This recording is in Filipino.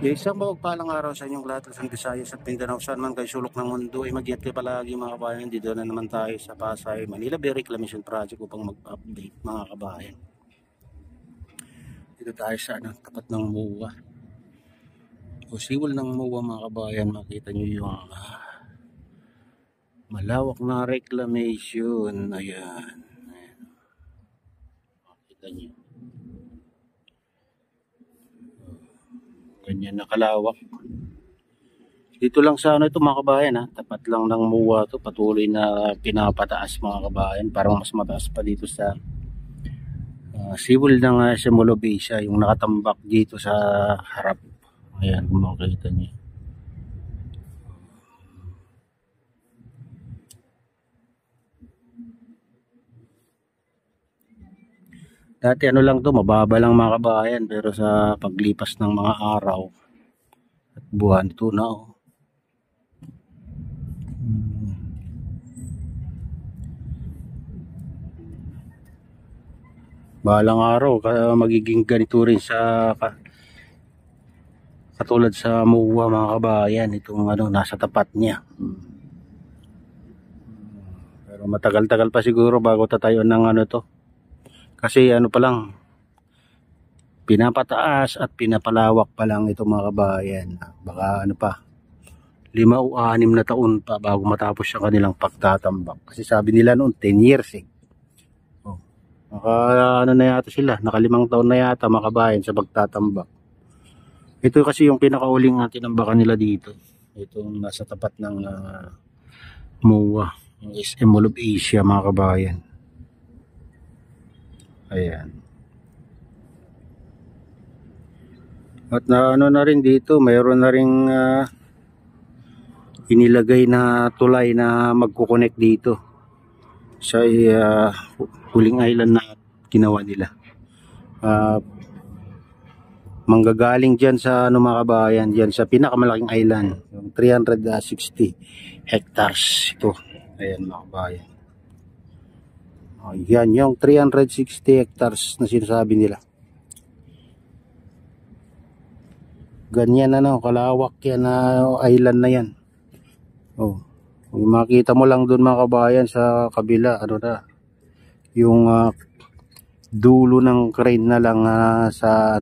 Isang mapagpalang araw sa inyong lahat, Luzon, Visayas at Mindanao, saan man kayo sulok ng mundo, ay mag-ingat kayo palagi mga kabayan. Dito na naman tayo sa Pasay, Manila Bay Reclamation Project upang mag-update mga kabayan. Dito tayo sa tapat ng MUA. O siwal ng MUA mga kabayan, makita nyo yung malawak na reclamation. Ayan. Makita nyo. Ganyan nakalawak. Dito lang sa ito mga kabayan, tapat lang ng MUA to, patuloy na pinapataas mga kabayan, parang mas mataas pa dito sa siwal ng Semolobisa, yung nakatambak dito sa harap. Ayan, kung makikita niyo. Dati lang to, mababa lang mga kabayan, pero sa paglipas ng mga araw at buwan, ito na balang araw magiging ganito rin sa katulad sa MUA mga kabayan, itong nasa tapat niya. Pero matagal-tagal pa siguro bago tatayo ng to, kasi pa lang, pinapataas at pinapalawak pa lang ito mga kabayan. Baka pa 5 o 6 na taon pa bago matapos yung kanilang pagtatambak, kasi sabi nila noon 10 years Naka na yata sila, naka 5 taon na yata mga kabayan sa pagtatambak. Ito kasi yung pinakauling tinambakan nila dito. Itong nasa tapat ng MUA, yung SM Mall of Asia mga kabayan. Ayan. At na rin dito, mayroon na ring inilagay na tulay na magkukonek dito sa huling island na ginawa nila. Manggagaling dyan sa mga kabayan, dyan sa pinakamalaking island, yung 360 hectares ito. Ayan mga kabayan. Yan yung 360 hectares na sinasabi nila. Ganyan kalawak yan island na yan. Makita mo lang doon mga kabayan sa kabila, yung dulo ng crane na lang sa